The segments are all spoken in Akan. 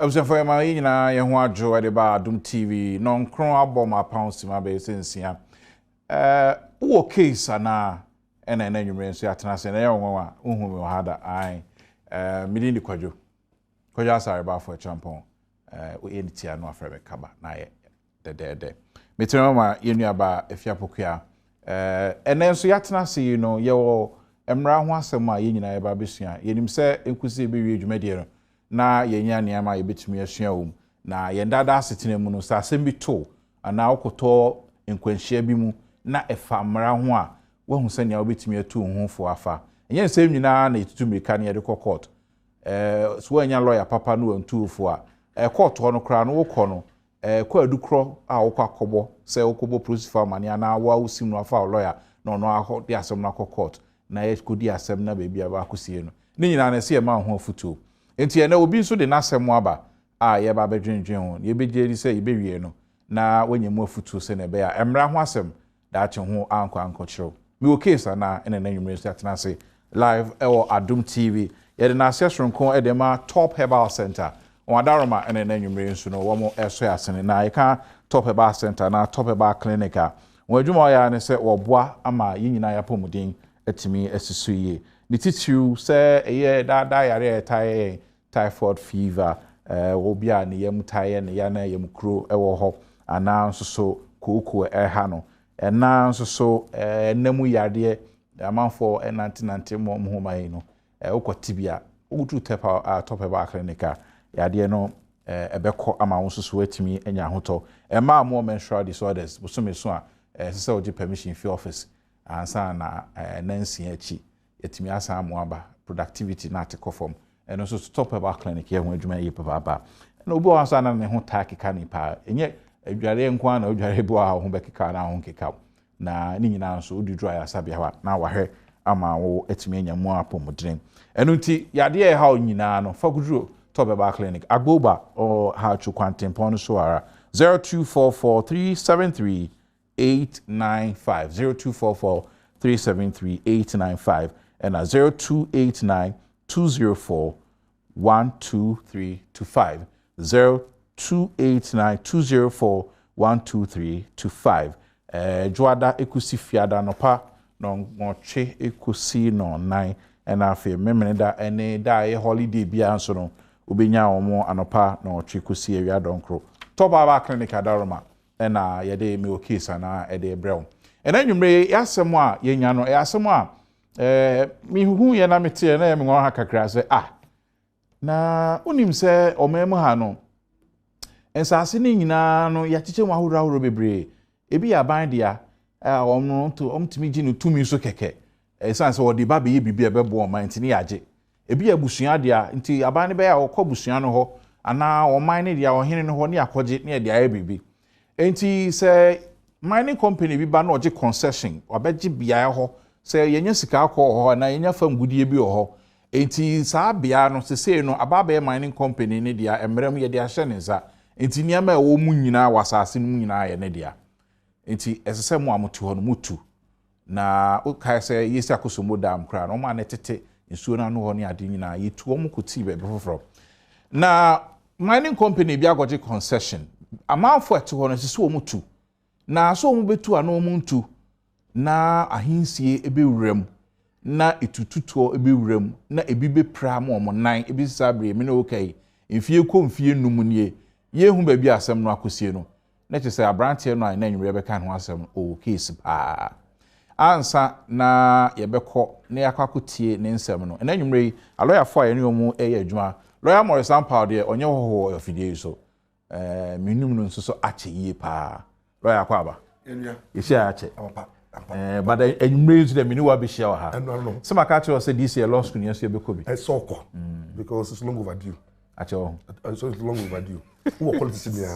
Abusua for ma yina ye ho adwo e de ba Adom TV no nkron abom pounds ma be sensia wo case ana ena na nwumre nso atena se na ye wonwa uhu me hada ai midi ni kwadwo asare ba for champon o enitia no afrebe kaba na ye de metrema ma yenu aba efiapokua ene nso yatena se yi no ye wo emra ho asem a ye nyina ye ba besua yenim se enkusi be wi adwumade no na yenya niama yebetumi asua wom na yendada asetena mu no sa asem bi to ana okoto enkwanhia bi mu na efa mra ho a wahu sɛ nea obetumi atu ho fo afa enye nsɛm nyina na etutu mirika na yɛde kɔ court so anya lawyer papa no antu fo a court ho no kra no wokɔ no kɔ adukro a wokɔ akɔbɔ sɛ wokɔbɔ process for mania na wa usim no afa lawyer na no akɔ de asɛm na kɔ court na yɛkɔdi asɛm na baabi aba akɔsie no ne nyina na sɛ yɛ ma ho afutuo enti ena obi nso de nasɛm aba a ye ba bedwendwen ho ye begye sɛ ye bewie no na wanyemu afutu sɛ na be a emra ho asɛm da ache ho anko kyerɛw me o case ana ena na nwumre so atena se live ewo Adom TV ye de na asesronko e de ma Top Herbal Center on adaroma ena na nwumre nso no wo mo eso asene na ye ka Top Herbal Center na Top Herbal Clinic a wo adwuma ya ne sɛ wo boa ama ye nyina ya pomuden atimi asisu yie ni titiu sɛ eye da yare tae typhoid fever obi a ne yam tae ne ya na yam kro ewo ho ana nso so kooko ha no na nso so namu yade amanfo nanti mo mai no ukotibia utu tepa Top Herbal Clinic yade no ebekọ ama nso so atimi anya hoto ma mo menstrual disorders busumi so a sese oji permission fi office ansa na nansi achi atimi asa amo aba productivity na take form and also Top Herbal Clinic here when adwuma yi papa ba na obi wa so na ne ho ta keka ni pa enye adware nkwa na adware bo a ho bekeka na ho keka na ni nyina nso odudru aya sabia wa na wahwe ama wo atimi anya mu apomodren eno nti yade e ha nyina no fakudru Top Herbal Clinic agboba o ha chu kwantempon so ara 0244373895 0244373895 and 0289 204 12325 0289 204 12325 Joada ekusi fiada no pa no ngoche ekusi no nine and afi memene da ene da e holiday bia nso no obenya omo anopa no ngoche ekusi ewia donkro Top Herbal Clinic adaroma na yede me okisa na ede brew ena nwumre yasem a yenya no yasem a mi hu ye na mete na me nwa ha kakra se na unim se omemu ha no ensase ni nyina no ya chiche mu ahoro bebre ebi ya ban dia omtimi gi no tumi so keke sense wo de ba be bibi ebebo oman ntini yaje ebi ya busua dia nti aban ne be ya okọ busua no ho ana oman ne dia ohene no ho ne akoje ne dia ya bibi enti se mining company bi ba na oje concession obeje bia ho se yenya sika akọ ho na yenya fam gudie bi ho enti saa bia no sese no ababe mining company ne dia emrem ye dia hye ne nsa enti niam a wo mu nyina wasase mu nyina ye ne dia enti esese mu amoto ho no mutu na o kai se yesi akosomo dam kra no ma ne tete nsuo na no ho ne ade nyina yetu omu kuti be foforo na mining company bi agoje concession amanfo ete ho no sese wo mutu na so omu betu ana omu ntu na ahinsie ebewuram na etututo ebewuram na ebibe pra ma omo nan ebisabre me no okay mfie ko mfie num nie yehu ba bi asem no akosie no na che say abrante no an nanwure be kan ho asem o case pa ansa na yebekọ na yakwakotie ne nsem no nanwure a lawyer for ya ne omu adwuma lawyer Morrison Paul de onye hoho afidie so minum no nso so ache yie pa lawyer kwaba enua yesi ache but enwure nso de mini wa be share ha no some catch us say this year law school yes you be ko bi soko because it's long overdue acho so it's long overdue who call this me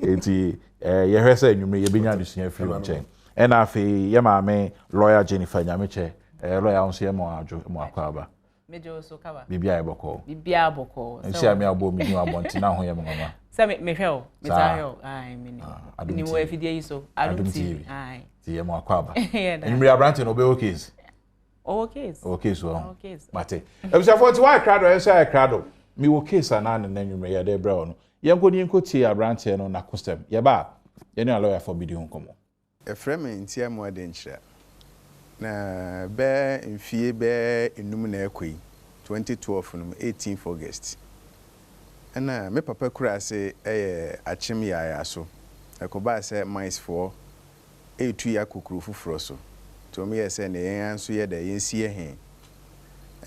enti ye hwese enwumre ye benya adusua free nchen and afi ye maame lawyer Jennifer Nyameche lawyer onso ye mo adwo mo akwaba mejo so kaba bibia eboko nsi ami abo mi ni abonti na ho ye mo mama se me hwe o me ta hwe ai ni mo afidie yi so Adom TV ai ti ye mo akwaba enwumre abrante no be okay okay so mate ebisa 41 crowd o say crowd me wo case Anaa ne nanwumre ya de bra no yenko ni yenko tie abrante no na kostem ye ba ye ne lawyer for bidi honkomo a frame ntia mo de nkyira na be mfie be enum na ekoi 2012 no 18th August ana me papa kura se achim ya so ekoba se mice for etu ya kokuru fufuro so to me yese na yen anso ye da yensie he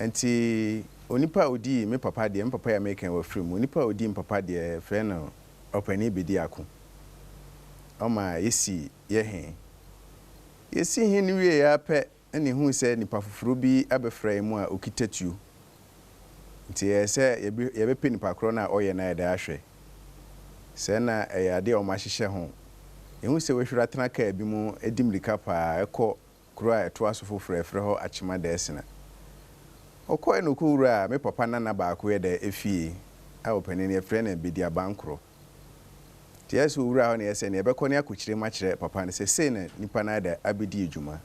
anti onipa odi me papa de me papa ya make wa frame onipa odi me papa de frɛ no opani bedi ako oma yesi ye he yesi he ni wie ya pɛ ɛne hu sɛ nipa fufuro bi abɛfrɛ mu a okitatu nti sɛ ye be pe nipa kro na oyɛ na ɛda ahwɛ sɛ na ɛyɛ ade o ma hyehyɛ ho ehu sɛ wehwura tena ka bi mu edim lika pa ɛkɔ kro a ɛto aso foforo ɛfrɛ ho achima da esena okɔ eno ko wura me papa nana ba ko yɛ da efie a opani ne ɛfrɛ na bedi abankro ti yeso wura ho ne yɛsɛ ne ɛbɛkɔ ne akɔkyire ma kyerɛ papa ne sɛ sei na nipa na da abedi adwuma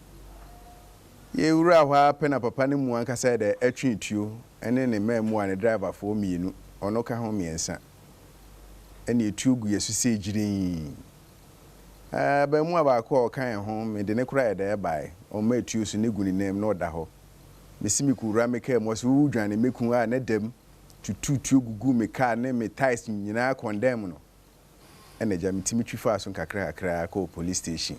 ye wura ho apɛ na papa ne mu anka sɛ da atwi tuo ɛne ne mamu a ne driver fo mienu ɔno ka ho miensa ɛne etuo gu yesu sɛ girin ba mu aba ko ɔkan ho me de ne kura yɛ da ɛbae ɔma etuo so ne gu ne nam na ɔda hɔ mesimi ku wura me ka mo so wudwane meku a ne dem tututuo gugu me ka ne me ties nyina condemn no ɛna gya metimi twifa so kakra kakra ko police station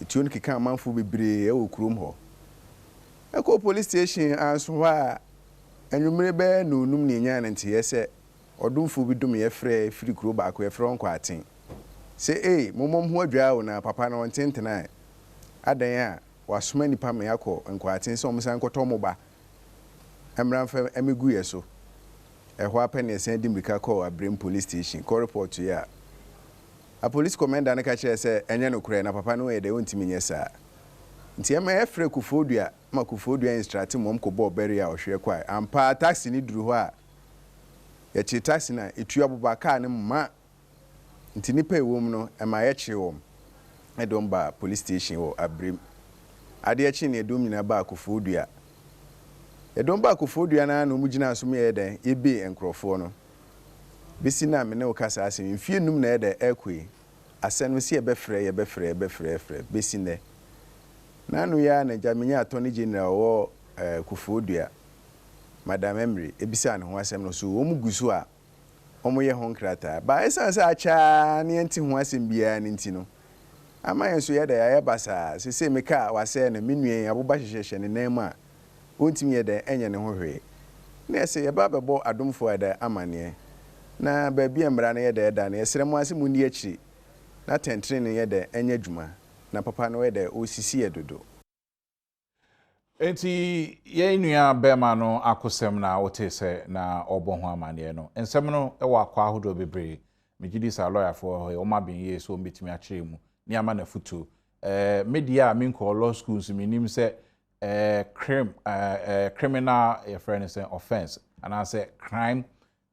etuo no keka amanfo bebre ɛwɔ kurom hɔ ɛkɔ police station anso hɔ a anwumere bɛ no num ne nya ne nte yɛsɛ ɔdomfo bi dum yɛfrɛ firi kuro ba ko yɛfrɛ onko aten sɛ momom ho adwa wo na papa na ɔntentena adan a wasoma nipa me yakɔ onko aten sɛ ɔmsan kɔtɔ mo ba emran fa emegu yɛ so ɛhɔ apɛ ne sɛ dimrika kɔ abrem police station kɔ report ya a police commander na ka kyerɛ sɛ ɛnyɛ no kura na papa no yɛ de ontimi nyɛ saa nti ema ɛfrɛ kufodua ma kufodua instruct mom ko bɔ bɛri a ɔhwɛ kwa ampa taxi ni duru hɔ a yɛkyi taxi na etu aboba car ne ma nti nipa ewom no ema yɛkyi wɔm ɛdɔm ba police station wɔ abrem ade yɛkyi ne ɛdɔm nyina ba kufodua ɛdɔm ba kufodua na no mugina so me yɛ den ebe enkrɔfo no bisi na me ne wo kasa ase mfie num na yɛ de ɛkoi asɛn si yɛbɛfrɛ bisi ne nanu ya na jamenya attorney general wo kufodua madam Emry ebisa ne ho asɛm no so wo mu gusu a omo ye ho nkrata ba esan sa acha ne enti ho asɛm bia ne enti no amaye so ye da ya basa sese meka wase na menuen aboba hyehyehye ne nan mu a ontimi ye da enye ne ho hwe na ese ye ba bebo adomfo ada amane na ba bia mbra na ye da na yesere mu ase mu ni akiri na tentre ne ye da enye dwuma na papa no wede osisi edodo enti ye nua bema no akosem na wote se na obo ho amane no ensem no e wa kwa ahodo bebre megidi sa lawyer for o ma bin ye so metimi a kire mu ni ama na futu media min ko law schools minim se criminal offense and I say crime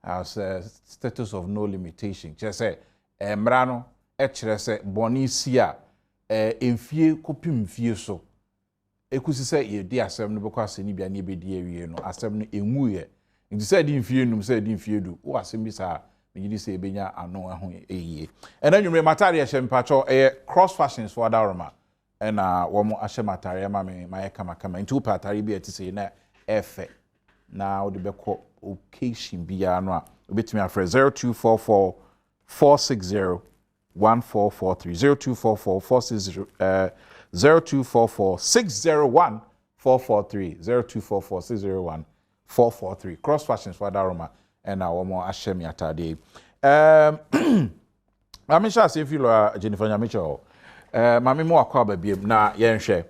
has status of no limitation just say mra no e kire se boni sia emfie kopim fie so ekusi se ye di asem no beko aseni bia na ebedi awie no asem no enwu ye nti se di mfie num se di mfie du wo asem bi sa megidi se ebenya ano ho eyie ena nwumre matare ehye mpacho cross fashions for daroma ena wo mo ahye matare ma me maye kama nti wo patare bi etise na efe na wo de beko occasion bia no a obetimi afre 0244 460 1443 0244 0244 601 443 0244 601 443 cross fashions for Daroma and our more ashemi atade mami sha se filo Jennifer Nyamicho mami mo akwa babiem na yenhwe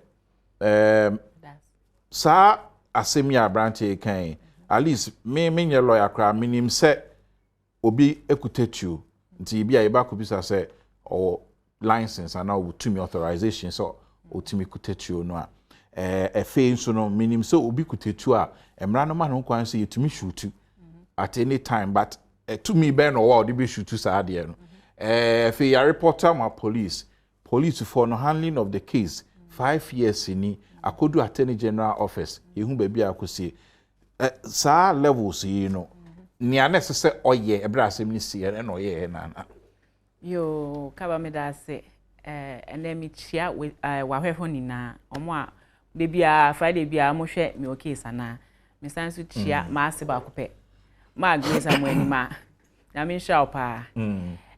sa asemi abrante kan at least me nye lawyer kra minim se obi ekutetu nti bia ye ba ko bisa se or license and now to me authorization so otimi kutetu no a efe nso no minim so obi kutetu a emra no ma no kwan so yetumi shoot at any time but to me be no wa be shoot sa de no efe ya reporter ma police for no handling of the case 5 years ni akodu attorney general office yehu ba bia akosie sa levels yi no nia necessary oye ebra asem ni sie na oye na yo kaba me da se ene mi chia wa hwehwo ni na omo a de bia Friday bia mo hwe me okay sana me san so chia ma ase ba ko pe ma grace amani ma na me sha opa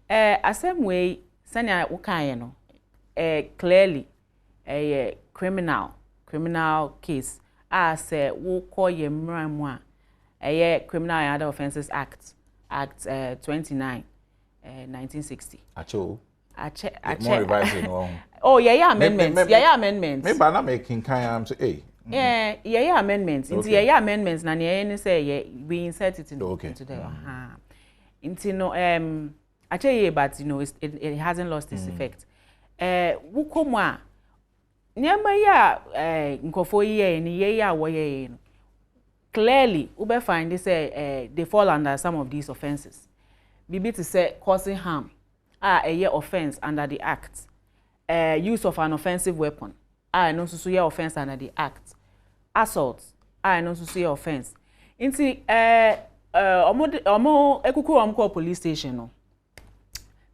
asem we sanya wo kan no clearly criminal case say wo call ye mramu a Criminal and Other Offences Act 29 1960 acho more revising oh yeah amendments yeah amendments me ba na making kan am say yeah amendments into yeah amendments na ne say we insert it into the into no actually but you know it hasn't lost its effect wo komo a nyama ya nkofo ye ni ye ya wo ye no clearly we be find say they fall under some of these offenses bibi to say causing harm a year offense under the act use of an offensive weapon no so ye offense under the act assault no so ye offense inti omo ekuku omko police station no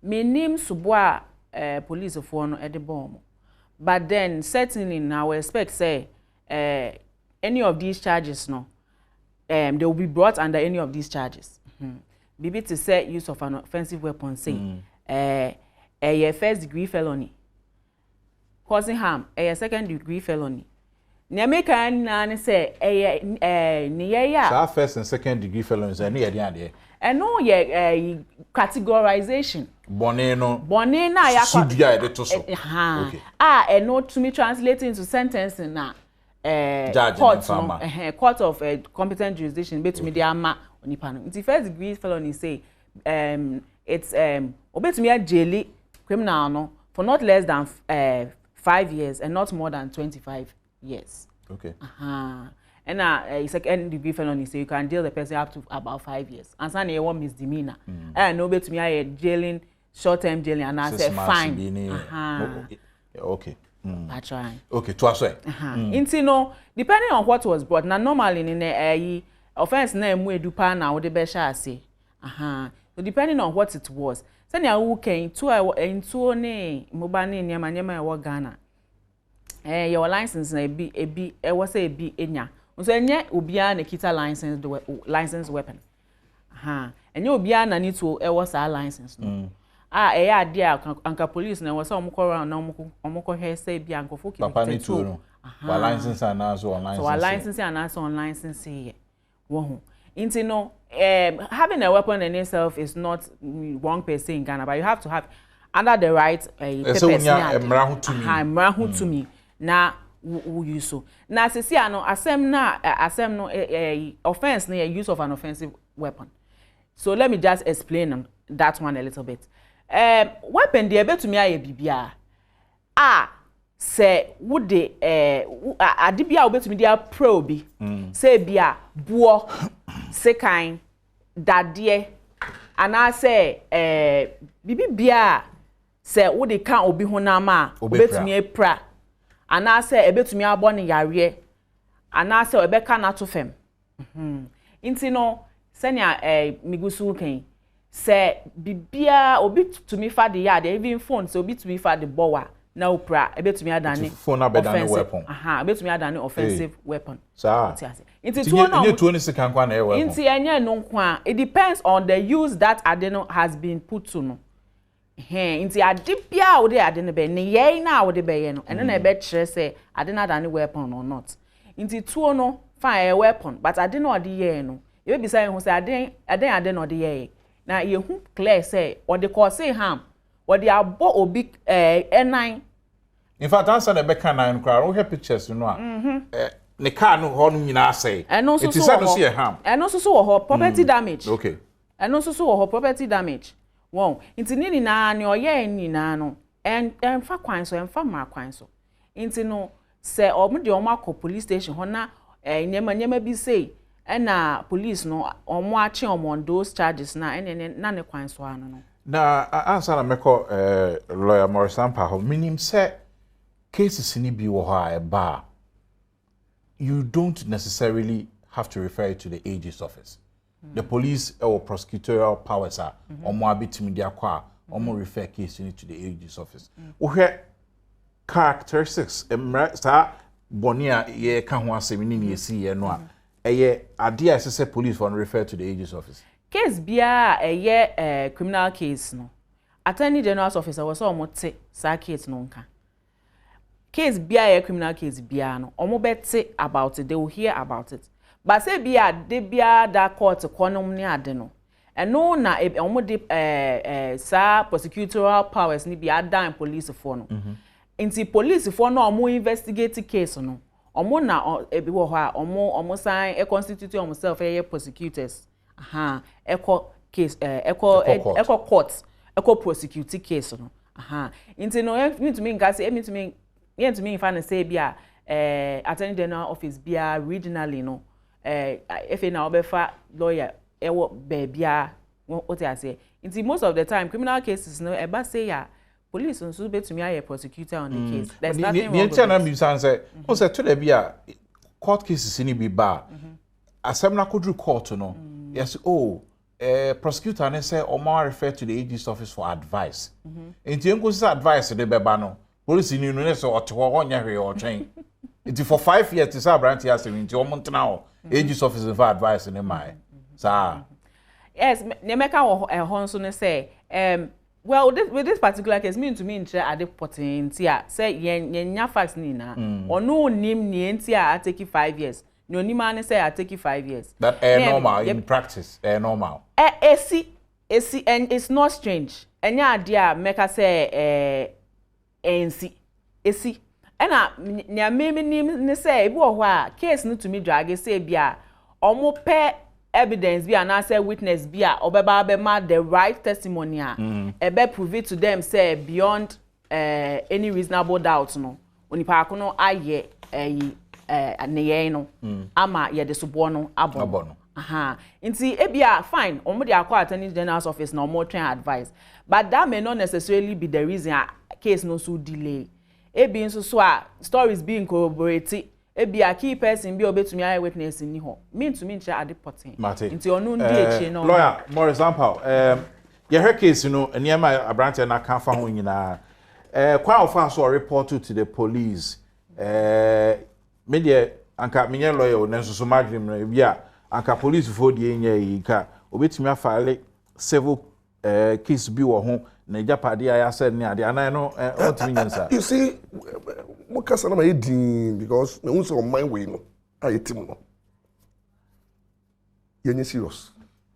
minim subo police for no ede bomb. But then certainly now we expect say any of these charges no they will be brought under any of these charges. Bibi to say use of an offensive weapon say a first degree felony, causing harm a second degree felony. Nyameka na say first and second degree felonies and no categorization. Bonne na ya sudia e de to so. Okay. No to me translating into sentencing na court of competent jurisdiction betumi dey ama onipa no. The first degree felony say it's obetumi a jail criminal no for not less than 5 years and not more than 25 years. Okay. And second degree felony say you can jail the person up to about 5 years. And some a one misdemeanor. No betumi a jailing short-term jailing and I say fine. Okay. That's right. Okay, to us. Inti no, depending on what was brought. Now normally in the offense na emu edupa na wo de be sha ase. So depending on what it was. Sani awu ken to into ne moba ne nyama e wo Ghana. Your license na ebi e was say ebi enya. So enye obia na kita license weapon. Enye obia na need to e was a license no. Eya ade anka police na was omko round na omko he say bia ankofo ki to no. Wa license and also on license. So our license and also on license here. Wo Inti no having a weapon in itself is not wrong per se in Ghana, but you have to have under the right papers. So mrahu to me na use so. Na sisi ano asem no offense na use of an offensive weapon. So let me just explain that one a little bit. Weapon dey betumi aye bibia say would de adibia obetumi dia pro bi say bia buo sekan dade ana say bibi bia say would de kan obi honam a obetumi epra ana say ebetumi abo ne yare ana say ebeka na to fem inti no senya migusu kan say bibia obi to me fa the yard even phone so obi to me fa the bowa na opra ebetumi adane phone abedane weapon ebetumi adane offensive weapon sir inti tuo no tuo ni sikan kwa na e weapon inti enye no kwa it depends on the use that adeno has been put to no inti adibia wo de adene be ne ye na wo de be ye no ene na ebe kire say adena adane weapon or not inti tuo no fine a weapon but adeno ode ye no e be say hu say adeno ode ye na ye hu clear say or the cause harm or the abo obi enan. In fact, answer the back nine crowd. We have pictures, you know. The car no horn nyina say. And also so see a harm. And also so property damage. Okay. And also so property damage. Wow. Inti ni na ni oye ni na no. And fa kwan so and fa ma kwan so. Inti no say omo de omo akọ police station ho na nyema bi say na police no omo ache omo on those charges na na ne kwan so ano no. Na answer na meko lawyer Morrison pa ho minim say cases ni bi wo ha you don't necessarily have to refer it to the AG's office. the police or prosecutorial powers are omo abetimi dia kwa omo refer case to the AG's office. Wohwe characteristics sa bonia ye ka ho asemi ni esi ye no a eye ade a se police for refer to the AG's office. Case bia eye criminal case no. Attorney General's office was omo te sa case no nka. Case bia criminal case bia no omo beti about it, they will hear about it. But say bia de bia da court konom ni ade no eno na omo de sa prosecutorial powers ni bia dan police for no nti police for no omo investigate case no omo na ebi wo ho a omo sign e constitute themselves prosecutors case court prosecute case no nti no me to me nka say me to me if I say bia attorney general office bia regionally no if na obefa lawyer ewo bebia what I say nti most of the time criminal cases no eba say ya police nso betumi aye prosecutor on the case there's nothing wrong with it. Me say o say to the bia court cases ni bi ba asem na kodru court no yes prosecutor ne say o ma refer to the AG's office for advice nti enko say advice de beba no police ni no say otewo onya hwe o twen nti for 5 years to say branch here say nti o montena ho AG's office for advice in my sir. Yes, Nemeka Honso ne say, well, with this particular case, mean to me at the potentia, say, yen facts nina, or no name nientia, I take you 5 years. No man say, I take you 5 years. That normal in practice, normal. See, and it's not strange. And ya dear, Meka say, see. Ena nya meme ni say ebi wo a case no to me drag say bia omo pe evidence bia na say witness bia obeba be ma the right testimony ebe prove it to them say beyond any reasonable doubt no onipa akono aye ne no ama ye de sobo no abo no nti ebia fine omo de akọ attorney general's office na omo train advice but that may not necessarily be the reason a case no so delay. Ebi nso so a stories being corroborated ebi a key person bi obetumi eye witness ni ho mean to me nche ade poten nti onu ndi echi no lawyer more example ye her case no eniema abrante na kan fa ho nyina kwa ofa so report to the police media anka menye lawyer no nso so madrim no bi a anka police for die nya yi ka obetumi afale civil case bi wo ho na japade ya said ni ade anan no otimi you see mo kasa na ma edin because me unso on my way no ayetim no yenye serious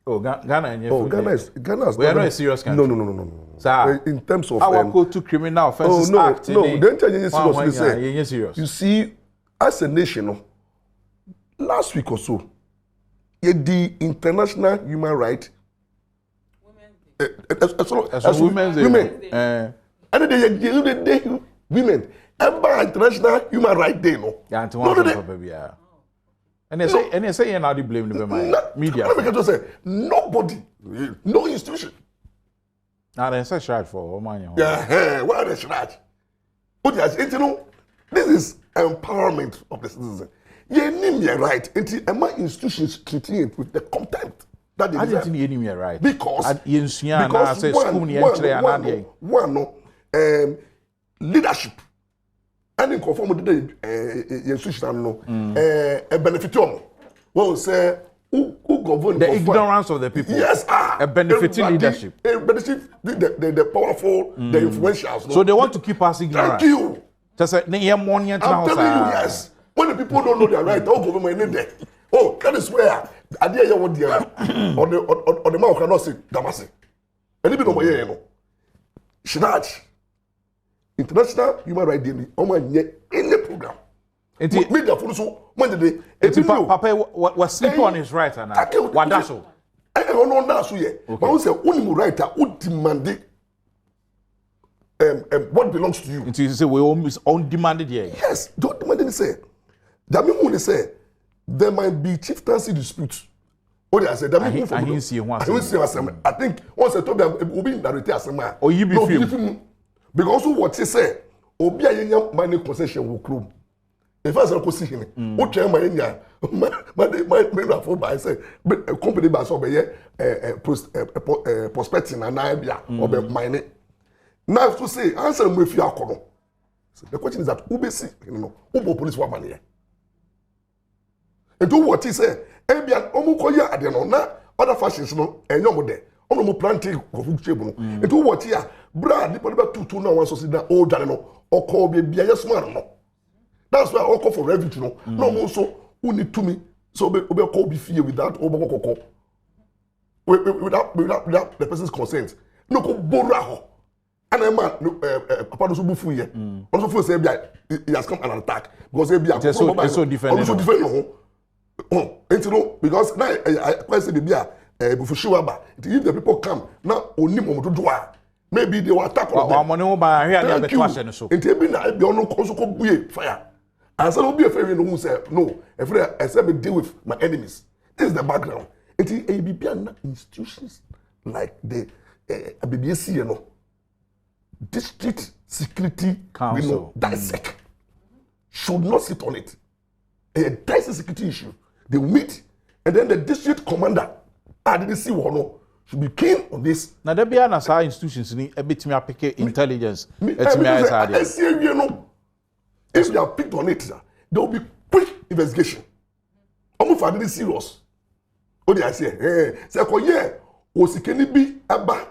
Ghana yenye Ghana is we are not a serious country. No. Sir, in terms of our code to criminal offenses act no don't tell yenye serious we say yenye serious. You see as a nation no last week or so the international human right as women and they women about international human right day no and they say now they blame the media say nobody no institution now they say shot for man what are they shot you know this is empowerment of the citizen you name your right until my institutions treating it with the contempt. I didn't think you were right. Because leadership and in conformity with the institution a beneficium. Well, say who govern the ignorance of the people. Yes, a benefiting leadership. A benefit the powerful, the influential. So they want to keep us ignorant. Thank you. Just I'm telling you, yes. When the people don't know their right, all government in there. Oh, that is where idea you want there on the mouth cannot say damasi. And even over here, you know, Shinach International Human Rights Day, any program. Media for so Monday. Papa was sleep on his right and what that's so. I don't know now so yet. But I say only writer who demand what belongs to you. It is say we almost undemanded here. Yes, don't demand it say. That means when they say there might be chieftaincy disputes. What I said, that means I didn't see one. I think once I told them it will be in the return. Oh, you be film. Because what they say, Obi ayenya money concession will close. if I say see him what try my by say company by so be prospecting and Nabia or be mining. Now to say answer me if you are kono. The question is that who be see who police woman here. And do what he say Ebia omo koya ade no na other fashions no enyo de ono mo planting of table no. And do what here brad nipa be tutu na wan so see na o dare no okọ be bia yesma no. That's why I call for refuge, no. No more so who need to me. So we call be fear without without the person's consent. No go boraho. And a man Papa so bufu here. Also for say he has come and attack because it's so different. Also different no. Because now I quite say the bia bufu shiwaba. If the people come now only mo to do maybe they will attack on them. Until be na be ono also go buye fire. And so will be a favor who say no. If I say me deal with my enemies, this is the background. It is ABB institutions like the BBC, you know, District Security Council, DISEC, should not sit on it. That is a security issue. They will meet, and then the district commander, I didn't see one, should be keen on this. Now there be another institutions need a bit more intelligence. I see you know. If they are picked on it, there will be quick investigation. Almost for this serious. What do I say? Say, "Koye, osikeni bi aba."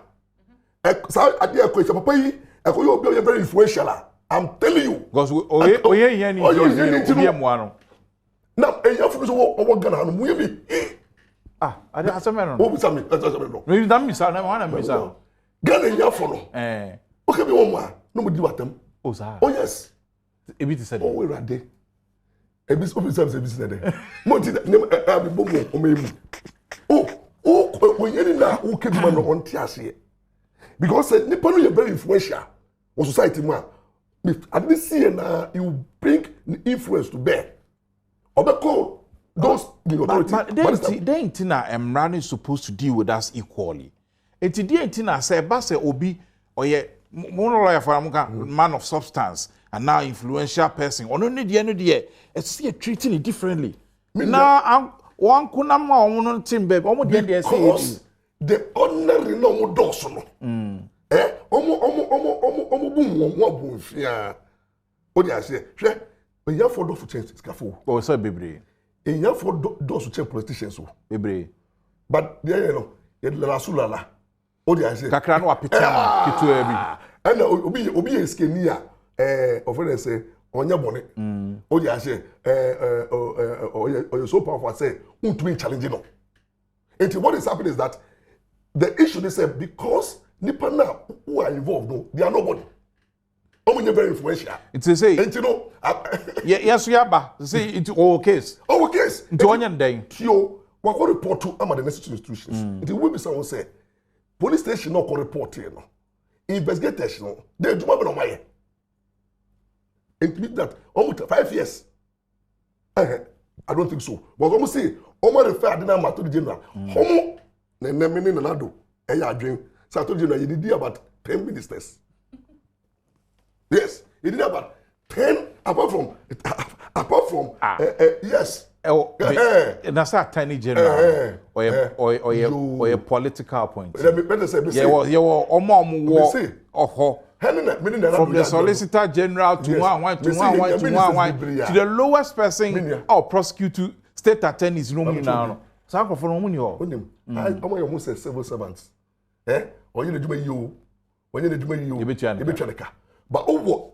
So I dey question, Papa yi, you be very influential. I'm telling you. Because oye here ni obi amuano. Now, you have to so what Ghana no mu bi. I dey asem no. What be me? No, you don't miss out. Na wana miss out. Ghana you for no. Okay, be one more. No mo di watem. Oh yes. Ebiti said. Oh, we're there. Ebiti officers ebiti said. Monty name abi bomo omemu. Oh, when you na who keep man on tiase. Because nipa no you very influential on society man. I didn't see na you bring influence to bear. Obeko those the authority. But they intina Emran is supposed to deal with us equally. Enti dey intina say ba say obi oye mono lawyer for man of substance. And now influential person. Only the end of the year, it's see treating it differently. Now, one kunama on team babe. Because the ordinary no dosono. Omo boom fia. What do I say? When you have for those change, it's careful. Oh, so baby. And you have for those change politicians so. Baby. But there you know, la sulala. What do I say? Kakra no apetama kitu ebi. And obi eskenia. Often say onya bone o dey say so powerful say untumi challenge no. And what is happening is that the issue is because nipa now who are involved no they are nobody. Omo very influential. It's a say and you know yes we are say into our case into onya den tio we go report to am the necessary institutions. It will be someone say police station no go report here no investigators no they do not know it means that almost 5 years. I don't think so. But almost say, almost refer Adom to the general. Homo, the name in Nado, dream. So I told you that you did about 10 ministers. Yes, he did about 10 apart from yes. That's a tiny general or a political point. Let me say, from the Solicitor General to the lowest person or prosecutor state attorneys no now. So for no money or I say civil servants. Or you do you when you do you but over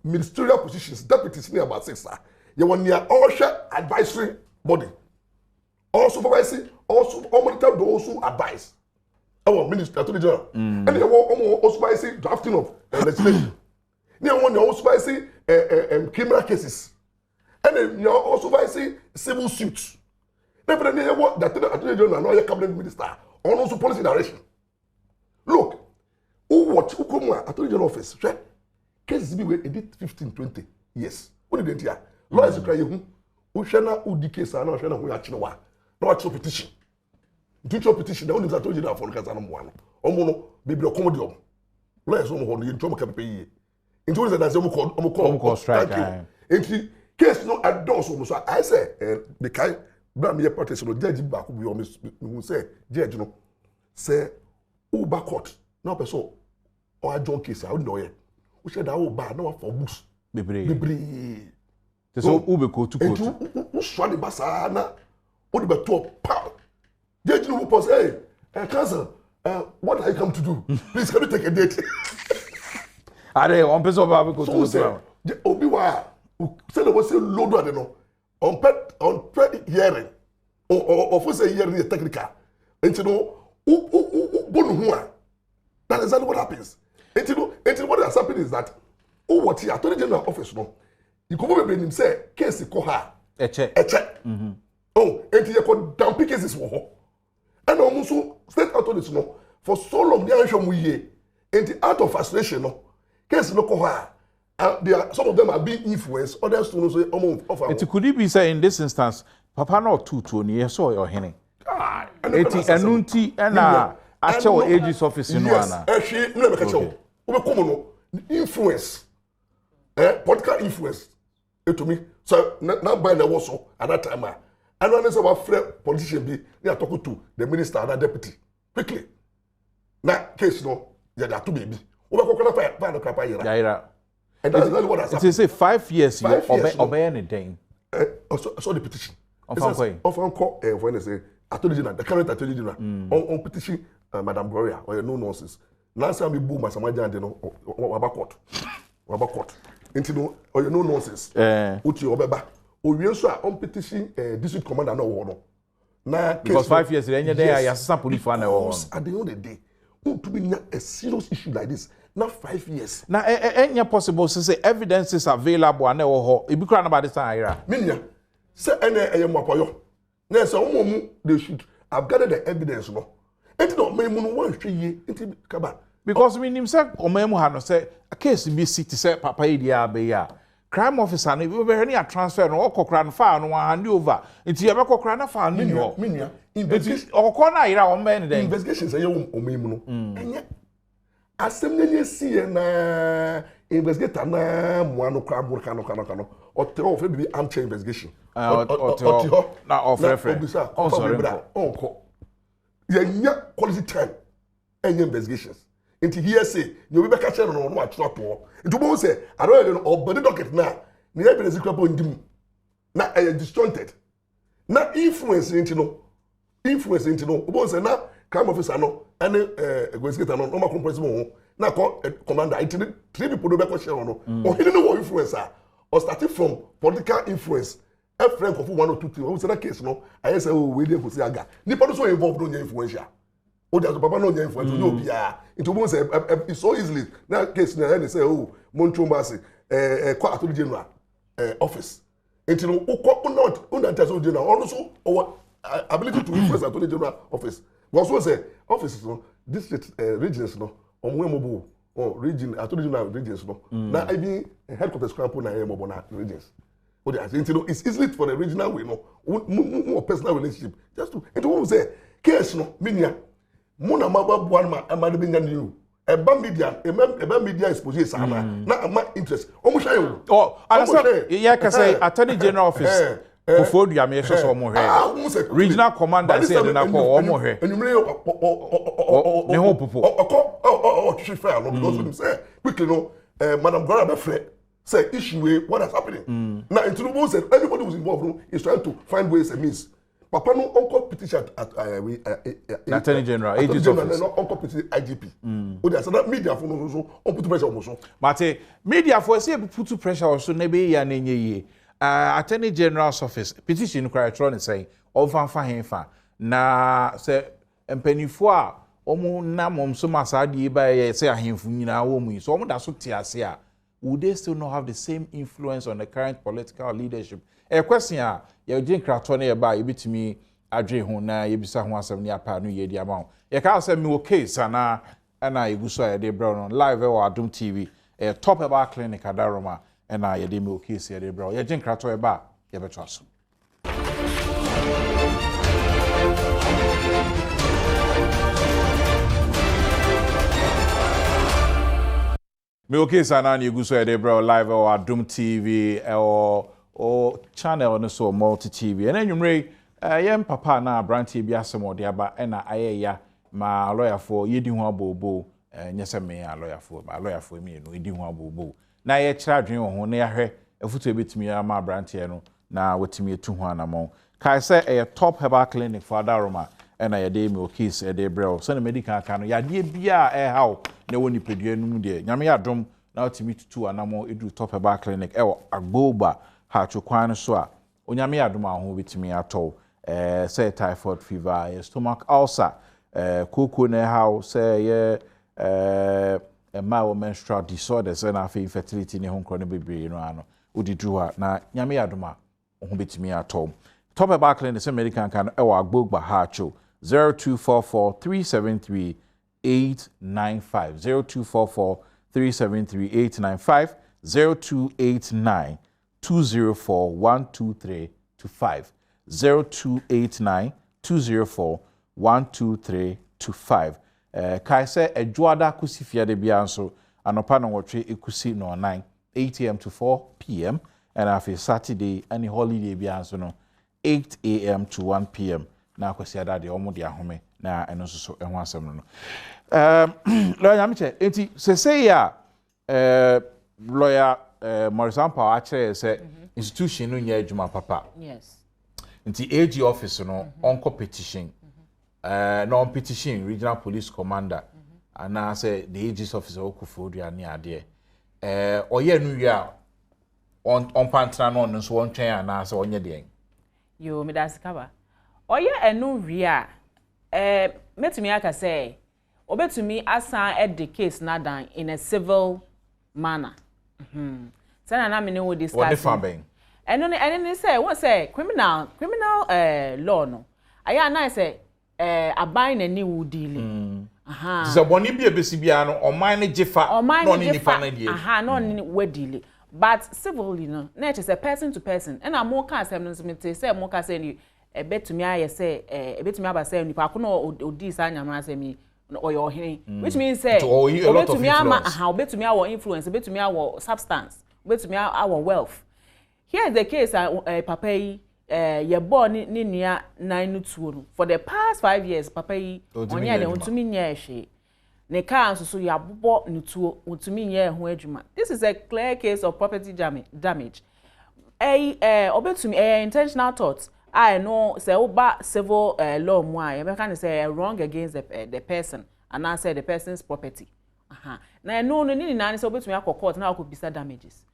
ministerial positions, deputies near about 6 you want near all advisory body. All supervising, also monitor those who advise. Our minister to the general. And they want also say drafting of legislation. They want also say criminal cases. And then you also say civil suits. Never they want that the general and all your cabinet minister on also policy direction. Look, who come at the general office? Cases be where edit 15-20 years. What did they do? Lawyers cry you who shana who the case and shana who actually no actual petition. Teacher petition, the only thing I told you that for the one. Omono, baby, accommodate. Lawyers on hold you to make a pay. Into that as you call strike. enti case no adults so I say the kind bram here practice no judge back we me say judge no say uber court now person or adjourn case I know here we said that uber no for books bebre so ube ko to court enti so the basa na o de beto pa judge no pause hey cousin what are you come to do please can you take a date are on person ba ko to so obi wa say the was say load at no on pet hearing or for say hearing is technical enti no bonu ho a that is exactly what happens enti what has happened is that what here attorney general office no you go be him say case ko ha eche enti you go down cases wo ho and almost state authorities no for so long they anhwem yie enti out of frustration no case no ko ha some of them are being influenced others to know say it could be say in this instance papa no tutu ni ye so your hene eti enunti na ache o ages office no ana ehwe no be ka che o be komo no influence political influence to me so na by na was so at that time and when say what politician be they are talking to the minister and the deputy quickly na case no ya da to baby o be kokona pa no krapa yira and that's exactly what has happened. It say 5 years you obey anything. So the petition. Of call when they say attorney general, the current attorney general on petition Madam Gloria or no nonsense. Last time we boom my samajan de no waba court. Into no or no nonsense. Uti obeba. O we so on petition district commander no. Na because 5 years then there assistant police for na at the end of the day, to be a serious issue like this. Not 5 years. Now, any possible to say evidence is available and ho. It be crying about this time. Minya, say any mwapoyo. Na say they should have gathered the evidence no. Enti no me mu wan hwe enti kaba. Because we nim say omemu ha no say a case be city say papa idia be ya. Crime officer no be any a transfer no okokra no fa no hand over. Enti ye be kokra na fa no ni ho. Minya, investigation okokra na ira o men den. Investigation say omemu no. Enye asem si na investigator na muano kwa kano ote o fe bi am investigation ote ho na of referee on sorry onko ye quality time any investigations into here say you be ka chere no atro to into bo say I don't know obody docket na ni evidence kwa bo ndim na disjointed na influence into no bo say na crime officer no any investigator no ma compromise mo na commander it 3 people do be ko share no or hidden no influencer or starting from political influence a friend of 1 or 2 things we say that case no I say we dey go see aga ni people so involved no influential o dey papa no influence no bia it won't say it's so easily na case na they say oh Montreal Massey attorney general office until not attorney general also our ability to influence attorney general office we also say offices no district regions no omo region attorney general regions no na even headquarters camp na emo na regions o dey say it's easy for the regional way no more personal relationship just to it won't say case no minia mo na maba buan ma amade benya new eba media expose sana na ama interest omo hwa yo understand yeah ka say attorney general office before you am here so omo hwe regional commander say na ko omo hwe ne ho popo she fair no because them say quickly no Madam Gloria be free say issue what is happening now into said everybody was involved is trying to find ways and means papa no uncle petition at attorney general agent office no uncle petition IGP o dey say that media for no so on put pressure on so but media for say put pressure on so na be ya na nye attorney general's office petition cry tron say on fan fa na say empanifo a omo na mom so masade ba ye say ahemfu nyina wo mu so omo da so te ase a would they still not have the same influence on the current political leadership? A question ya Jane Cratone ba yebitimi adwe ho na yebisa ho asem ne apa no ye di ama ho. Ye ka say me case ana yeguso ya de bro no live or Adom TV top about clinic adaroma na ye de me case ya de bro. Ye Jane Cratone ba ye beto aso. Me okay sana ni guso ede bro live or Adom TV or channel no so multi TV. And enwumre yem papa na branti bi asemo de aba na ayeya ma lawyer for yedi ho abobo nyese me a lawyer for me no yedi ho abobo. Na ye kira dwen ho na yahwe efutu ebetimi ama branti no na wetimi etu ho anamon. Kai say a top herbal clinic for Daroma na ye dey me okay say dey bro. So na medical kan no yade bia how na woni pedua nu de nyame yadom na otimi tutu anamo edu top herbal clinic agboba ha chukwan so a onyame yadom aho betimi ato say typhoid fever stomach ulcer koko na how say ye menstrual disorders and afi infertility ne ho nkro no bebre no ano odidu ha na nyame yadom a ho betimi ato top herbal clinic say medical kan agboba ha chu 0244 373 895 0289 204 123 25 0289 204 123 25 kai se edwada kusi fiade bia nso anopa no wotwe ekusi no 9 8 am to 4 pm and after Saturday any holiday bia nso no 8 am to 1 pm na kwasi ada de omo de ahome na eno so eho asem no lawyer amche enti se ya lawyer Morisampa actually say institution no nya adwuma papa yes enti AG office no on competition non petition regional police commander Anaa say the AG's officer okufodua ni ade oye nu wi a on pantra no nso won twen Anaa say onye de yo me das kaba oye enu wi a metumi aka say obetumi asan the case na dan in a civil manner sana na me ne wo discuss what the fambing eno say what say criminal law no aya na say aban na ni wo deal so boni bi ebesi bia no oman ne jefa no ni nipa na die no ni we deal but civilly no na it is a person to person and am more can say no say more can say ni ebetumi aye say ebetumi aba say nipa ko no odi sa nyama say mi or your hen which means say obetumi ama obetumi our influence obetumi our substance obetumi our wealth. Here is the case papa yi ye born ni nua nan tuo no for the past 5 years papa yi onye de ontumi nya ehwe ne kan so ya bobo ne tuo ontumi nya ho adwuma. This is a clear case of property damage obetumi intentional thought I know say oba civil law mu a you can say wrong against the person and I say the person's property na no ni na say obetumi akọ court na akọ damages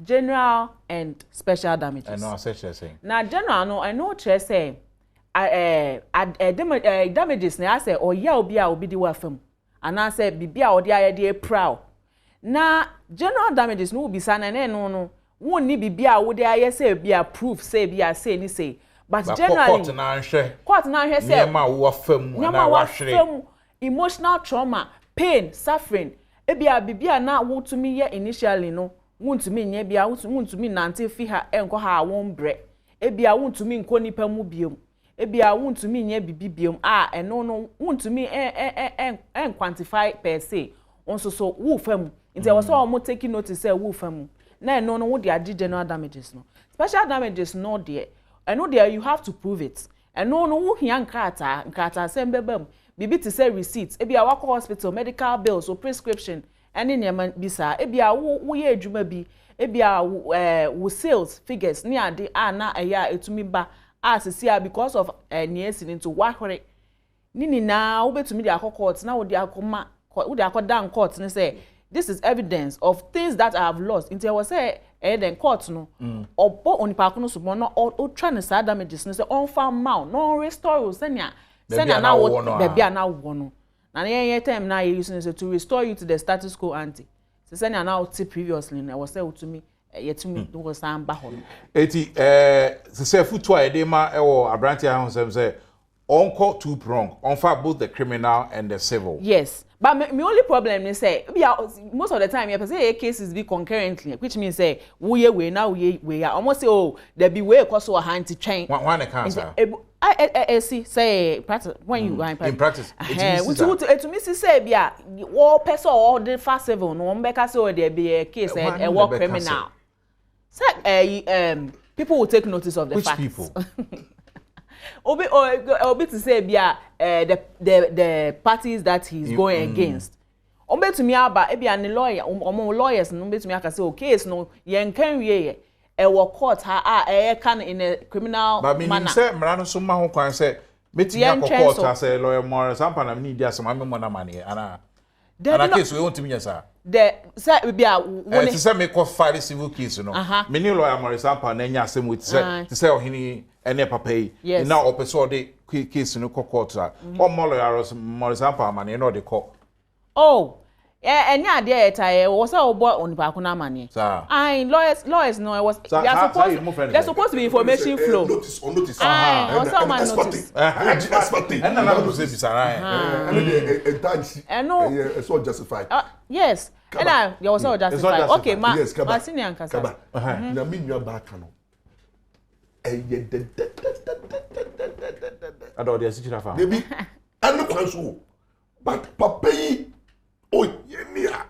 general and special damages. I know such a thing. Now general no I know che say damages na I say oya obi a obi di wa fam and I say bibia odi ayede proud na general damages no be sa na no wonni bibia wo dey aye say bia proof say bia say ni say but generally court na hwe say ma wo fam na wa hwere emotional trauma pain suffering ebia bibia na wo tumi ye initially no wuntumi nya bia wuntumi nante fi ha enko ha won bre ebia wuntumi nko nipa mu biom ebia wuntumi nya bibi biom eno no wuntumi quantify per se onso so wu fam nti was all mo taking notice say wu fam na eno no wo de agi general damages no special damages no there eno there you have to prove it eno no wo hia nkata sembebam bibi to say receipts ebia wako hospital medical bills or prescription any nyama bisa ebia wo ye adwuma bi ebia wo sales figures ni ade na aya etumi ba asisia because of niesi into wahore nini na wo betumi de court na wo de akoma wo de akodan court ni say this is evidence of things that I have lost into was say then court no obo onipa ko no so no o try na sa damages ni say on farm mount no restore senya na wo bebia na wo no na ye time na you using to restore you to the status quo ante se senya na wo previously na was say to me yetumi no san ba ho no eti se se futu a de ma ewo abranti ahun say onko two prong on for both the criminal and the civil. Yes, but my only problem is say most of the time you say cases be concurrently, which means say we now we almost say oh there be way cause so hand to train. One cancer. I see say practice when you are in practice to me say bia all person or the fast civil no mbeka say there be a case a war criminal say people will take notice of the facts. Which people? Obi to say bia the parties that he's going against. Obi to me aba e bia ne lawyer lawyers no be to me aka say o case no yen kan wie e court ha can in a criminal manner. But me say mra so ma ho kwan say meti court ha say lawyer more sampa na me need asem am mo na mane ana case we want to me yesa the say bia woni say me ko file civil case no me ni lawyer more sampa na nya asem we say ohini ene papa yi na opeso de case no court o mo lawyer more sampa mane no de ko oh enya ade etaye wo say obo onipa ko na mane lawyers no it was they're supposed to be information flow notice notice expert and na go say bisara and no it's all justified yes and you was all justified okay ma senior ankasa na me nua ba ka no ado de asichira fa debi anu kwanso but papa yi oh yemia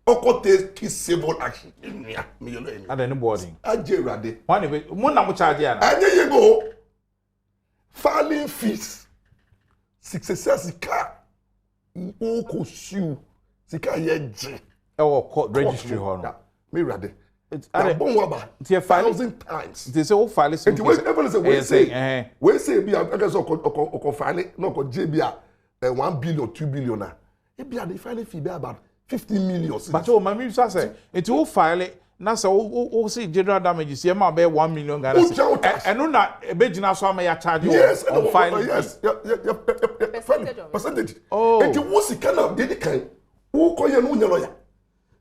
okote ki civil action yemia me yelo yemia ada ni boarding ajerade wani be mo na mo charge ya na anye yego filing fees 66 ka o ko su sika yeje e wo court registry ho no me rade ada bon wa ba 1,000 times they say o file some we say bi aka so ko file no ko je bi 1 billion 2 billion na e bi the filing fee be about 50 million. But oh my minister say it will file na say o see general damages here ma be 1 million Ghana. Eno na e be gina so am ya charge on filing. Yes. Percentage. Oh. Enti wo sika na de kan wo koye no nya lawyer.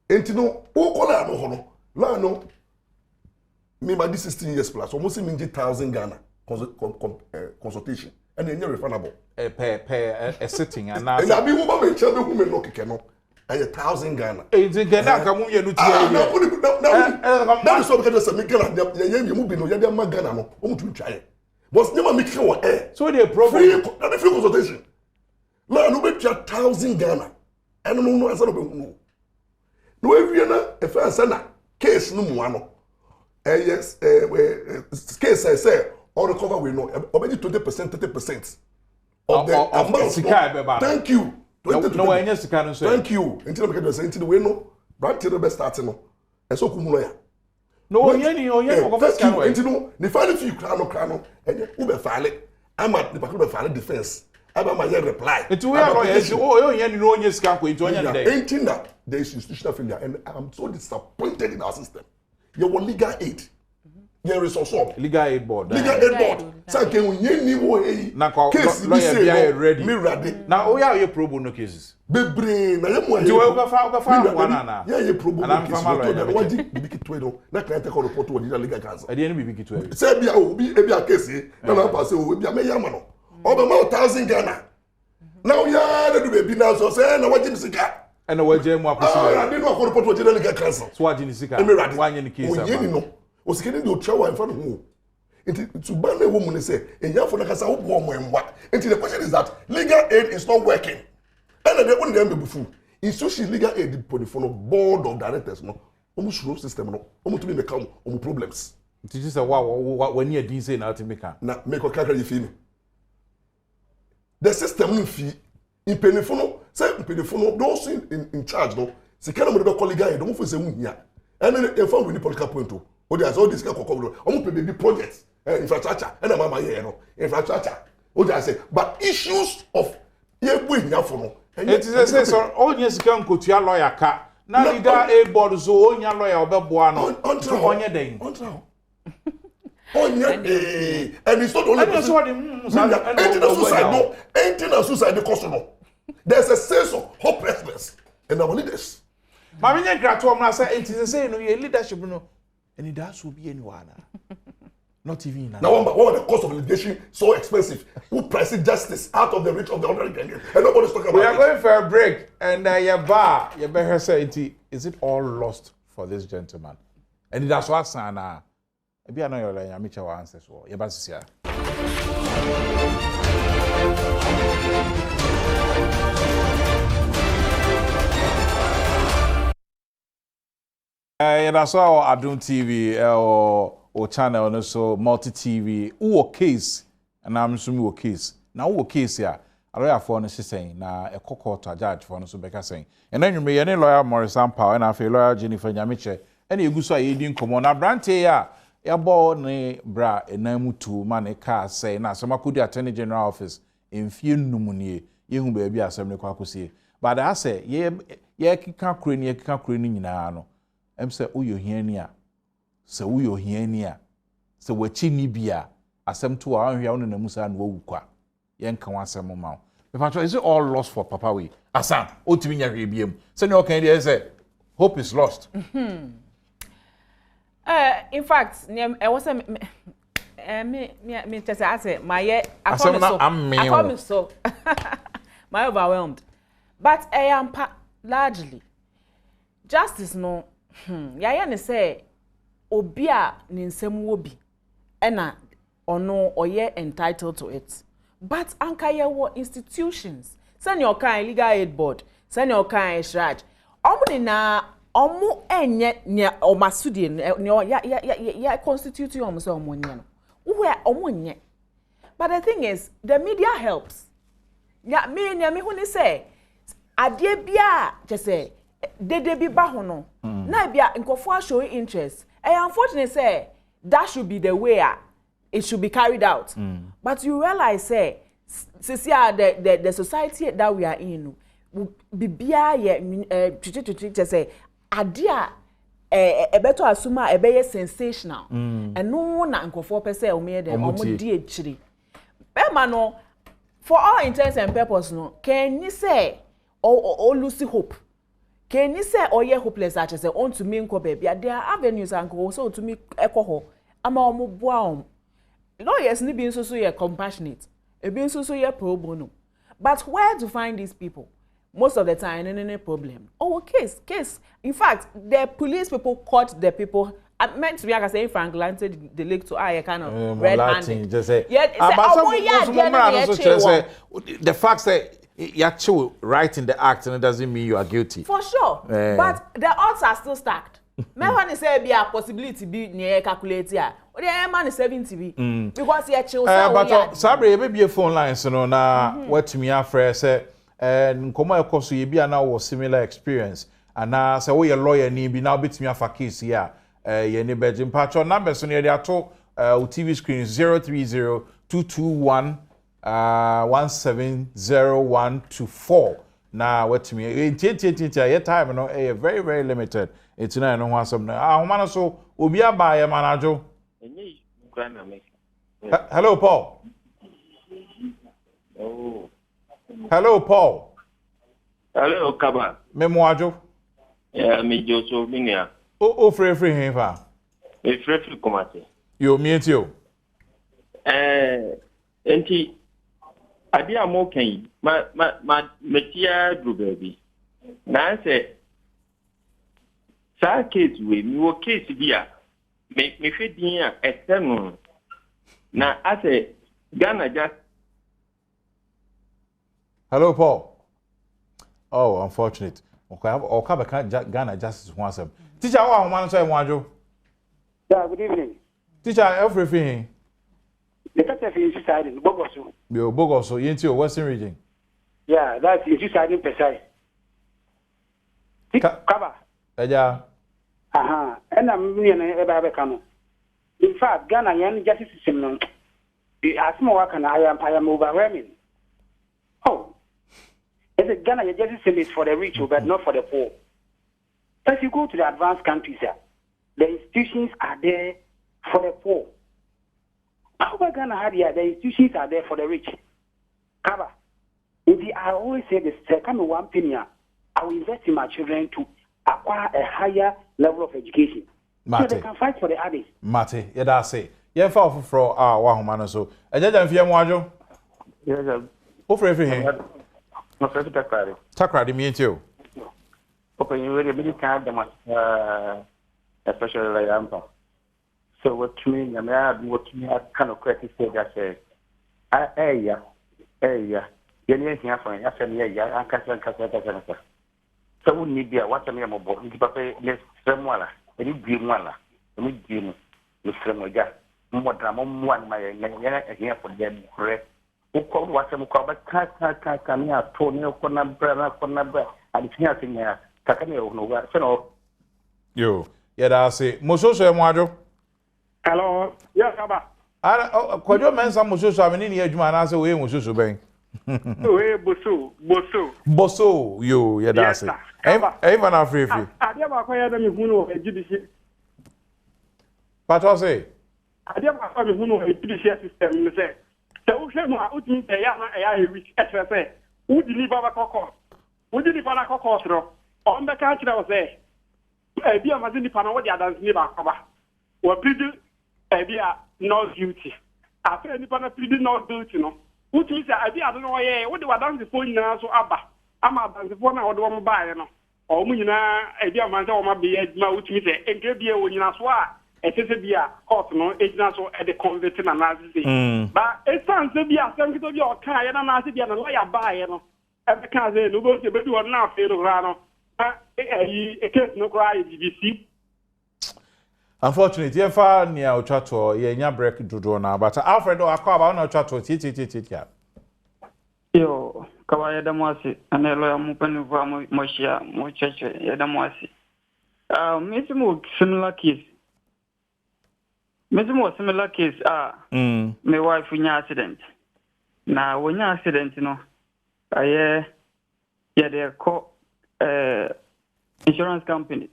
Enti no wo kola no ho no. La no me ma 16 years plus almost 1,000 Ghana consultation and then refundable. A sitting and and I be woman me tell me who me no keke no. 1,000 Ghana. Enti Ghana ka mu ye no tie. That is what because me Ghana you mu bi no ye dey ma Ghana no o mu tu twa ye. But nyama me keke wo so dey problem free consultation. La no be 1,000 Ghana. And no answer no be no. No every na e fa answer na case no mu ano. Yes case I say all recover we know already 20% 30% of the amount. Thank you. No any sika no so. Thank you. Until we get say until we know brand till the best starting no. E so kumu lawyer. No onye go first can until no the file fee kra no and who be file am at the particular file defense. Aba ma ye reply. Until we are lawyers onye ni no onye sika ko into onye dey. Until that there is institutional failure and I'm so disappointed in our system. Your legal aid. Your resource legal aid board. Say can we ni wo e. Case lawyer be ready. Me ready. Na o ya pro bono cases. Bebre na ye mo e. Do we go fa one na. Yeah pro bono cases. What did bibi kitwe na client take report to the legal counsel. E dey no bibi kitwe. Say bia obi e bia case na pass o bia me yama no. O be ma 1,000 Ghana. Now ya dey do baby now so say na waji sika. E na waji mu akosi. I dey no report to the legal counsel. So waji sika. Wanye ni case. O ye ni no. O sikeni do chawa in front of who. To ban a woman say, and you for the casa woman what? Until the question is that legal aid is not working. And they wouldn't be before. Institution legal aid for the board of directors, no, almost slow system, no, almost to be become problems. It is a wow when you didn't say nothing make now make a calculate you feel me. The system in fee in Penifono, say Penifono, those in charge, no, the kind of the legal aid, don't for say here. And then they found with the political point too. Oh, there's all this kind of almost baby projects, infrastructure, and I'm infrastructure. Oh, I say, but issues of it is a so all yes can go to your lawyer car. Now you got a board so on your lawyer or Buano on your day. And it's not only suicide the customer. There's a sense of hopelessness in our leaders. Mamma Gratom say it is the same leadership no. And it does will be anyone. Not even now. What the cost of litigation so expensive? Who prices justice out of the reach of the ordinary Kenyan? And nobody's talking about it. We are going for a break, and you better say it. Is it all lost for this gentleman? And that's what Anaa. Maybe I know your answers. You better say. That's all Adom TV or channel no so multi TV who case and I'm assuming who case now who case here a lawyer for no saying na a court to judge for no so beka saying and then you may any lawyer Morris Power and I lawyer Jennifer Nyamiche and you go so you didn't come on a brante ya bo ne bra enamu tu man car say na so makudi attorney general office in few numunie yehu baby asem ne kwa kosie but I say ye kika kure ni nyina no em say uyo hiani a se uyo hiani a se wachi ni bia asem to a anhwia won na musa na wawu kwa yen kan asem ma me is it all lost for papa we asan otimi nya hwe biem se ne okan dey say hope is lost. In fact I was me just say my I come so my overwhelmed but I am largely justice no ya ne say obi a ne nsem wo bi ena ono oye entitled to it but anka ye wo institutions send your kind legal aid board send your kind shraj omu na omu enye ne omasudie ne ya constitute you omu so omu nye no where omu nye but the thing is the media helps ya me hu ni say ade bia je say dede bi ba ho no na bia nkofo show interest unfortunately say that should be the way it should be carried out but you realize say the society that we are in bibia ye twitwitwi say ade a ebeto asuma ebeye sensational eno na nkofo pese o me dem o di echiri be ma no for all intents and purpose no can you say o lose hope can you say oye hopeless at say on to me nko baby there are avenues and go so to me ekoho ama omo boa lawyers ni bi nso so ye compassionate e bi nso so ye pro bono but where to find these people most of the time no problem case in fact the police people caught the people I meant to be like I say Frank Lanted the lake to a kind of red-handed just say the fact that you actually writing the act and it doesn't mean you are guilty. For sure. But the odds are still stacked. Me want to say be a possibility be near calculate here. Or the man is 70 be because he actually but Sabre maybe a phone line so no na what me afre say nkomo ekoso ye bia na was similar experience and na say we lawyer ni bi na obetimi afa case here ye ne bedjim patcho number so ne dey ato TV screen 0302221170124 na wetimi ye time no very very limited it's na no ho asem na ahoma no so obi aba ye manajo hello Paul. Hello Paul. Hello Kaba. Memoajo. Me Joso Minia. Free him fa. Me free komate. Yo mieti o. Enti adi amokan ma metia dru baby. Na say sa case we mi wo case bia me hwe din a external na ase Ghana just. Hello Paul. Oh, unfortunate. Okay, Ghana justice one sem. Teacher, how am I say Mwajo? Yeah, good evening. Teacher, everything. The Katafi is inside in Bogoso. Yo, Bogoso, into your Western region. Yeah, that's inside in Pesai. Kaba. Yeah. And I'm million ever come. In fact, Ghana and justice system. As more can I am overwhelming. Oh. The Ghana justice system is for the rich, but not for the poor. If you go to the advanced countries, the institutions are there for the poor. However, Ghana had here, the institutions are there for the rich. Kaba, I always say this: come one penny, I will invest in my children to acquire a higher level of education, so they can fight for the others. Mate, yeah, that's it. Yeah, for wahomano so. Ejaja mfie mwajo. Yes. Ofre everything. No first takrari. Takrari me too. Open you really big kind of especially like Ampa. So what you mean? I mean, what you mean? Kind of credit say that yeah. Yeni here for ya say yeah, ankasa. So we need be what me mo bo. Nti papa le sremwala. Eni dwimwala. Eni dwimu. Le sremwaja. Mo dra mo mwan ma ya here for them correct. Uko what mo ko ba ka me ato ne ko na bra adi tia tinya takane no wa so no yo yeah that say mososo e mwadwo hello yes aba kwadwo mensa mososo amene ne adwuma na say we mososo ben we boso yo yeah that say even afrefi ade ba kwa ya da mi hunu o ejidisi pato say ade ba kwa mi hunu o ejidisi system ni say se wo hwe no a utimi say ya na ya hewi etrese wo deliver ba kokko wo deliver na kokko sro on be ka kire wo say bi amazini pa na wo di adanse ni ba kwa wo pidi bi a no duty after ni pa na pidi no duty no utimi say bi ado no ye wo di wadanse fo nyina so aba ama adanse fo na wo do mo baaye no o mu nyina bi amanse wo ma be adwuma utimi say enke bi e wo nyina so a etese bi a court no ejina so e de convict na nazi ba esanse bi a sankito bi o kan ye na nazi bi na lawyer baaye no e be kan say no go se be di won na fe ro ra no case no cry BBC. Unfortunately, if I near Ochato, ye nya break dodo na but Alfredo akwa na Ochato ti. Yo, kawaye da mwasi, anelo ya mpeni kwa moshia, mocheche, ya da mwasi. Mesimu similar case. My wife nya accident. Na wonya accident no, aye, ya de ko insurance company.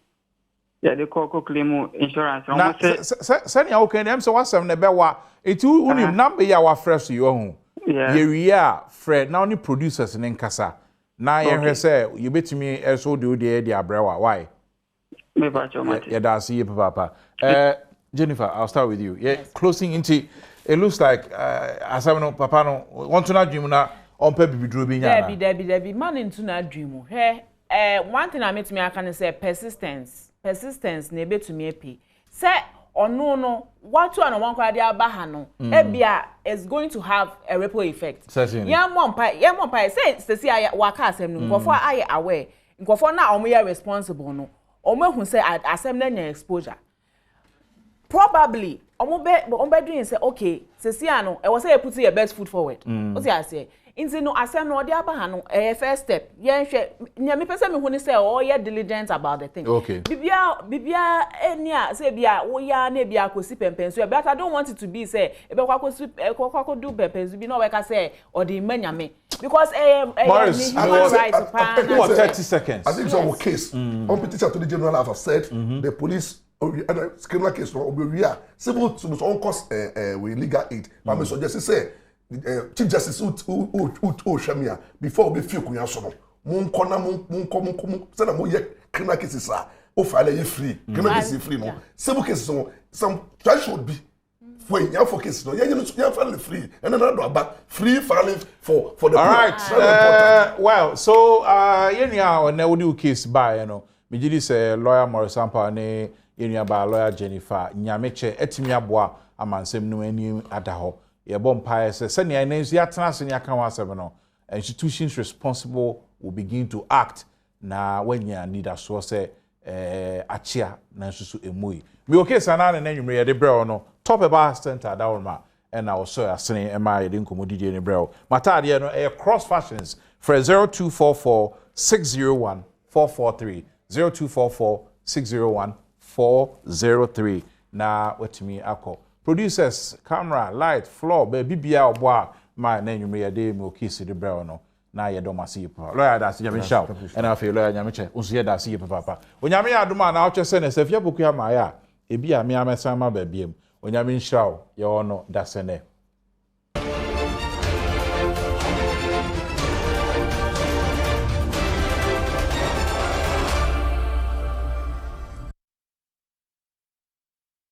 Yeah, they call claim insurance. Now, send you okay. Them so what's some nebe wa. It you only number ya wa fresh you own. Yeah. We are Fred. Now only producers in Nkasa. Now you say you bet me so do the abrewa. Why? Me bacho mati. Yeah, that's you, Papa. Jennifer, I'll start with you. Yeah, closing into. It looks like as I know, Papa no want to not dream na on pay be drew be nyana. Debbie, man into na dream. Hey, one thing I mean to me I can say persistence na ebe to me pay. Say no what to and one kwade abaha no ebia is going to have a ripple effect. Certainly. Yeah monpai say waka asem no nkofo aye aware nkofo na omo responsible no omo hu say asem na nya exposure. Probably omo be doing say okay say no e was say you put your best foot forward. What you say inti no asem no odi abaha no first step yen hwe nya me pese me hu ni say oh you diligent about the thing. Okay. Bibia enia say bia wo ya na bia akosi pempenso but I don't want it to be say e be kwako do pempenso bi no we ka say or the manyame because Morris, human rights what 30 seconds. I think some case on petition to the general as I said the police criminal case no we are civil to on cost with legal aid but me suggest say Chief Justice who Shamia before we feel kunya so no mun say na mo ye criminal cases are o file you free criminal cases free no civil cases no some try should be when you for cases no you file free and another about free filing for the all right well so yenya na we do case by you know me gidi say lawyer Morris Sampa ne yenya ba lawyer Jennifer Nyameche etimi aboa amansem no ani adaho ye bom pae say senia nansu ya tena senia kan wasem no institutions responsible will begin to act na wanya need aso say achia na nsusu emoi me okay sana na nwumre ye de brɛ no top about center da woma and also asene ema ye de nkomodidi ne brɛ matade no cross fashions for 0244 601 443 0244 601 403 na watimi akọ producers camera light floor baby bia obo ma na nwumre ye de me okay si de brɛ no na ye do masi pa lawyer da nyame shaw and afi lawyer nyame che unso ye da si papa onyame adoma na oche se ne safia boku ya ma ya ebi a me amesa ma ba biem onyame shaw ye ono da se ne